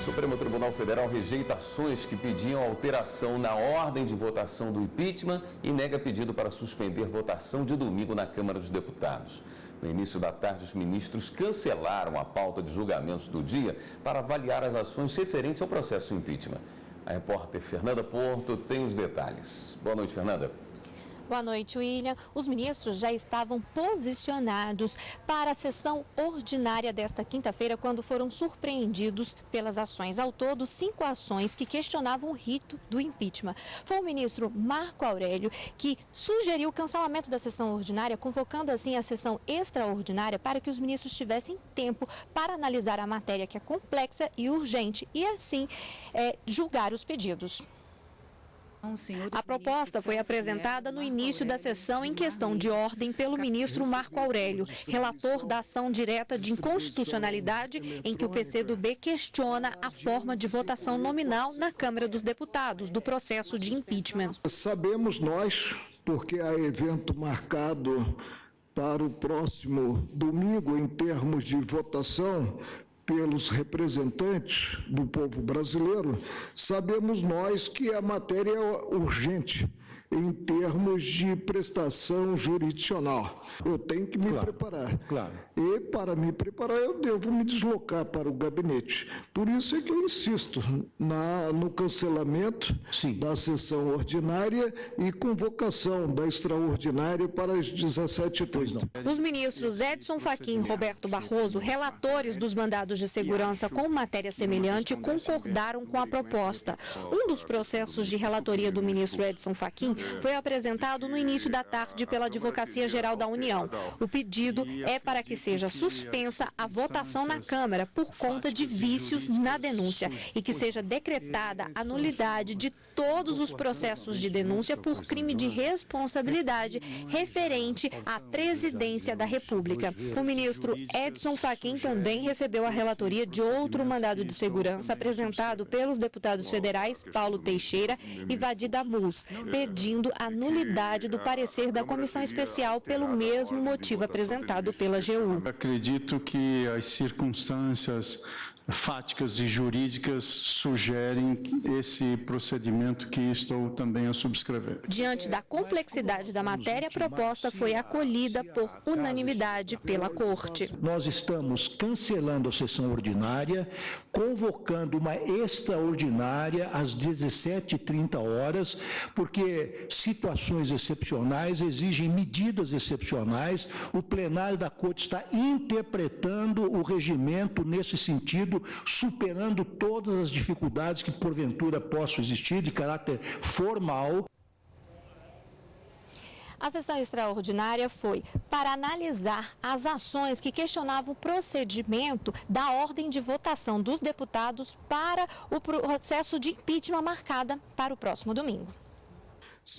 Supremo Tribunal Federal rejeita ações que pediam alteração na ordem de votação do impeachment e nega pedido para suspender votação de domingo na Câmara dos Deputados. No início da tarde, os ministros cancelaram a pauta de julgamentos do dia para avaliar as ações referentes ao processo de impeachment. A repórter Fernanda Porto tem os detalhes. Boa noite, Fernanda. Boa noite, William. Os ministros já estavam posicionados para a sessão ordinária desta quinta-feira, quando foram surpreendidos pelas ações. Ao todo, 5 ações que questionavam o rito do impeachment. Foi o ministro Marco Aurélio que sugeriu o cancelamento da sessão ordinária, convocando assim a sessão extraordinária para que os ministros tivessem tempo para analisar a matéria, que é complexa e urgente, e assim julgar os pedidos. A proposta foi apresentada no início da sessão em questão de ordem pelo ministro Marco Aurélio, relator da ação direta de inconstitucionalidade em que o PCdoB questiona a forma de votação nominal na Câmara dos Deputados do processo de impeachment. Sabemos nós, porque há evento marcado para o próximo domingo em termos de votação pelos representantes do povo brasileiro, sabemos nós que a matéria é urgente em termos de prestação jurisdicional. Eu tenho que me preparar. E para me preparar eu devo me deslocar para o gabinete. Por isso é que eu insisto no cancelamento da sessão ordinária e convocação da extraordinária para as 17h30. Os ministros Edson Fachin e Roberto Barroso, relatores dos mandados de segurança com matéria semelhante, concordaram com a proposta. Um dos processos de relatoria do ministro Edson Fachin foi apresentado no início da tarde pela Advocacia Geral da União. O pedido é para que seja suspensa a votação na Câmara por conta de vícios na denúncia e que seja decretada a nulidade de todos os processos de denúncia por crime de responsabilidade referente à presidência da República. O ministro Edson Fachin também recebeu a relatoria de outro mandado de segurança apresentado pelos deputados federais Paulo Teixeira e Vadir Damus, pedindo a nulidade do parecer da comissão especial pelo mesmo motivo apresentado pela AGU. Acredito que as circunstâncias fáticas e jurídicas sugerem esse procedimento que estou também a subscrever. Diante da complexidade da matéria, a proposta foi acolhida por unanimidade pela Corte. Nós estamos cancelando a sessão ordinária, convocando uma extraordinária às 17h30, porque situações excepcionais exigem medidas excepcionais. O plenário da Corte está interpretando o regimento nesse sentido, superando todas as dificuldades que porventura possam existir de caráter formal. A sessão extraordinária foi para analisar as ações que questionavam o procedimento da ordem de votação dos deputados para o processo de impeachment marcada para o próximo domingo.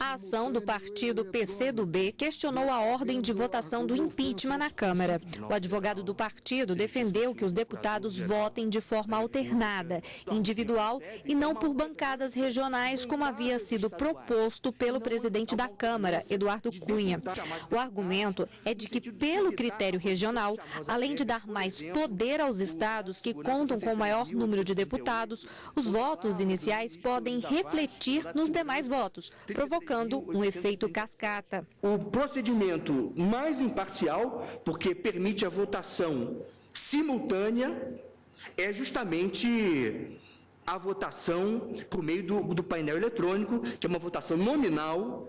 A ação do partido PCdoB questionou a ordem de votação do impeachment na Câmara. O advogado do partido defendeu que os deputados votem de forma alternada, individual e não por bancadas regionais, como havia sido proposto pelo presidente da Câmara, Eduardo Cunha. O argumento é de que, pelo critério regional, além de dar mais poder aos estados que contam com o maior número de deputados, os votos iniciais podem refletir nos demais votos, provocando um efeito cascata. O procedimento mais imparcial, porque permite a votação simultânea, é justamente a votação por meio do painel eletrônico, que é uma votação nominal,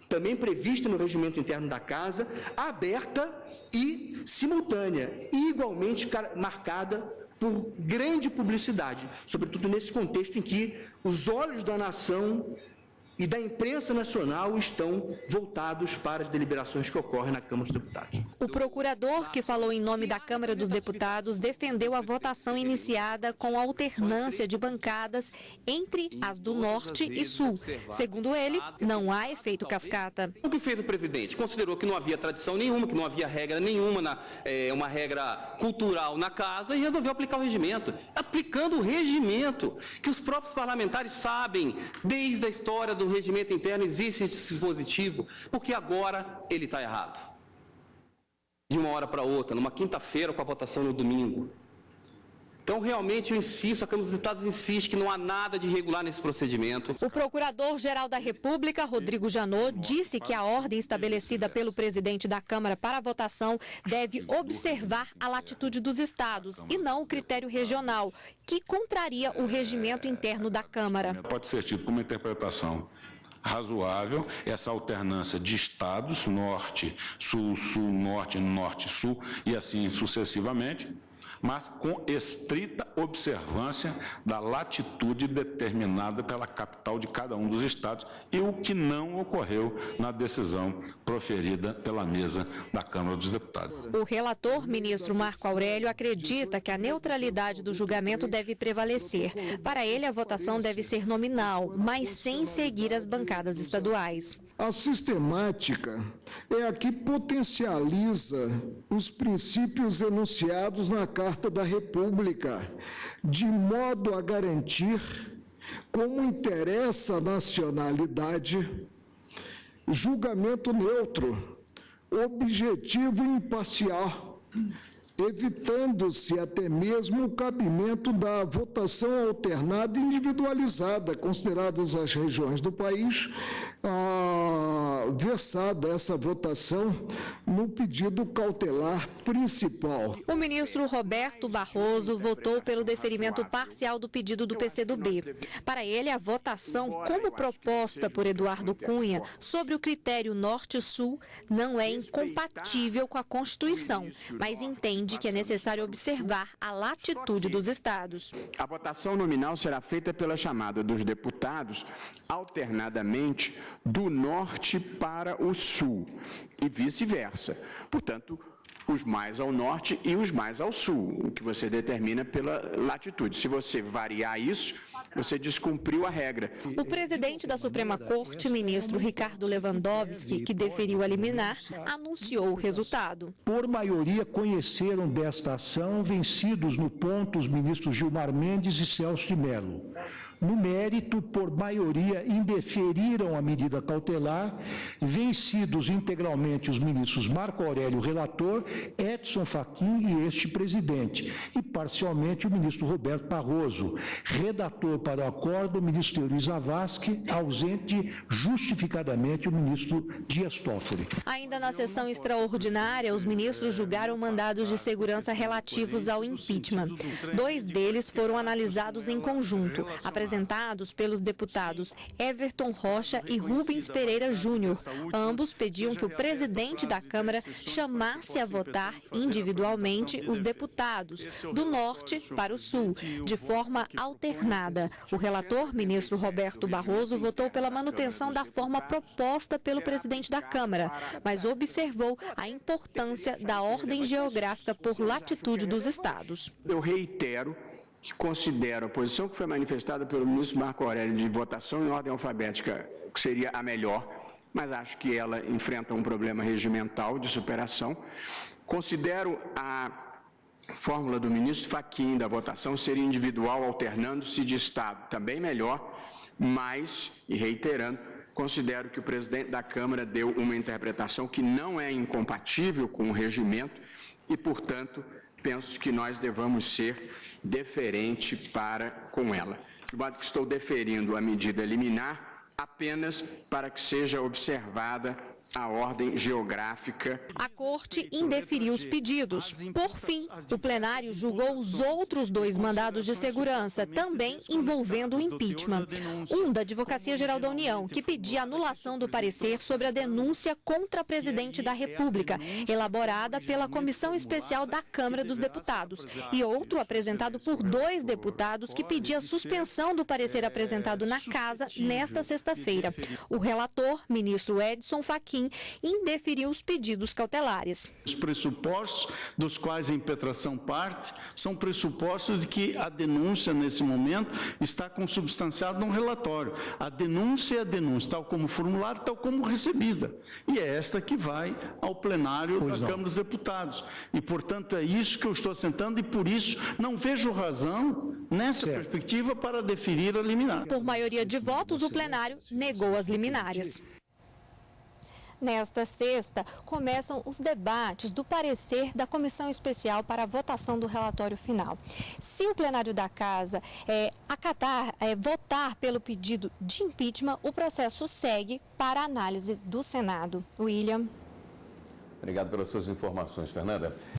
também prevista no regimento interno da Casa, aberta e simultânea, e igualmente marcada por grande publicidade, sobretudo nesse contexto em que os olhos da nação e da imprensa nacional estão voltados para as deliberações que ocorrem na Câmara dos Deputados. O procurador, que falou em nome da Câmara dos Deputados, defendeu a votação iniciada com alternância de bancadas entre as do Norte e Sul. Segundo ele, não há efeito cascata. O que fez o presidente? Considerou que não havia tradição nenhuma, que não havia regra nenhuma, uma regra cultural na casa, e resolveu aplicar o regimento. Aplicando o regimento, que os próprios parlamentares sabem, desde a história do regimento interno existe esse dispositivo, porque agora ele está errado. De uma hora para outra, numa quinta-feira com a votação no domingo. Então, realmente, eu insisto, a Câmara dos Deputados insiste que não há nada de irregular nesse procedimento. O Procurador-Geral da República, Rodrigo Janot, disse que a ordem estabelecida pelo presidente da Câmara para a votação deve observar a latitude dos estados e não o critério regional, que contraria o regimento interno da Câmara. Pode ser tido como interpretação razoável essa alternância de estados, norte, sul, sul, norte, norte, sul e assim sucessivamente, mas com estrita observância da latitude determinada pela capital de cada um dos estados, e o que não ocorreu na decisão proferida pela mesa da Câmara dos Deputados. O relator, ministro Marco Aurélio, acredita que a neutralidade do julgamento deve prevalecer. Para ele, a votação deve ser nominal, mas sem seguir as bancadas estaduais. A sistemática é a que potencializa os princípios enunciados na Carta da República, de modo a garantir, como interessa à nacionalidade, julgamento neutro, objetivo e imparcial, evitando-se até mesmo o cabimento da votação alternada e individualizada, consideradas as regiões do país, versada essa votação no pedido cautelar principal. O ministro Roberto Barroso votou pelo deferimento parcial do pedido do PCdoB. Para ele, a votação, como proposta por Eduardo Cunha, sobre o critério Norte-Sul, não é incompatível com a Constituição, mas entende que é necessário observar a latitude dos estados. A votação nominal será feita pela chamada dos deputados alternadamente do norte para o sul e vice-versa. Portanto, os mais ao norte e os mais ao sul, o que você determina pela latitude. Se você variar isso, você descumpriu a regra. O presidente da Suprema Corte, ministro Ricardo Lewandowski, que deferiu a liminar, anunciou o resultado. Por maioria, conheceram desta ação vencidos no ponto os ministros Gilmar Mendes e Celso de Mello. No mérito, por maioria, indeferiram a medida cautelar, vencidos integralmente os ministros Marco Aurélio, relator, Edson Fachin e este presidente, e parcialmente o ministro Roberto Barroso, redator para o acordo, o ministro Teori Zavascki, ausente justificadamente o ministro Dias Toffoli. Ainda na sessão extraordinária, os ministros julgaram mandados de segurança relativos ao impeachment. 2 deles foram analisados em conjunto, apresentados pelos deputados Everton Rocha e Rubens Pereira Júnior. Ambos pediam que o presidente da Câmara chamasse a votar individualmente os deputados do norte para o sul, de forma alternada. O relator, ministro Roberto Barroso, votou pela manutenção da forma proposta pelo presidente da Câmara, mas observou a importância da ordem geográfica por latitude dos estados. Eu reitero que considero a posição que foi manifestada pelo ministro Marco Aurélio de votação em ordem alfabética que seria a melhor, mas acho que ela enfrenta um problema regimental de superação. Considero a fórmula do ministro Fachin da votação ser individual, alternando-se de estado, também melhor, mas, e reiterando, considero que o presidente da Câmara deu uma interpretação que não é incompatível com o regimento e, portanto, penso que nós devamos ser deferente para com ela. De modo que estou deferindo a medida liminar apenas para que seja observada a ordem geográfica. A Corte indeferiu os pedidos. Por fim, o plenário julgou os outros 2 mandados de segurança, também envolvendo o impeachment. Um da Advocacia Geral da União, que pedia anulação do parecer sobre a denúncia contra a presidente da República, elaborada pela Comissão Especial da Câmara dos Deputados, e outro apresentado por 2 deputados que pedia a suspensão do parecer apresentado na Casa nesta sexta-feira. O relator, ministro Edson Fachin, indeferiu os pedidos cautelares. Os pressupostos dos quais a impetração parte são pressupostos de que a denúncia, nesse momento, está consubstanciada num relatório. A denúncia é a denúncia, tal como formulada, tal como recebida. E é esta que vai ao plenário da Câmara dos Deputados. E, portanto, é isso que eu estou assentando e, por isso, não vejo razão, nessa perspectiva, para deferir a liminar. Por maioria de votos, o plenário negou as liminares. Nesta sexta, começam os debates do parecer da Comissão Especial para a votação do relatório final. Se o plenário da Casa votar pelo pedido de impeachment, o processo segue para a análise do Senado. William. Obrigado pelas suas informações, Fernanda.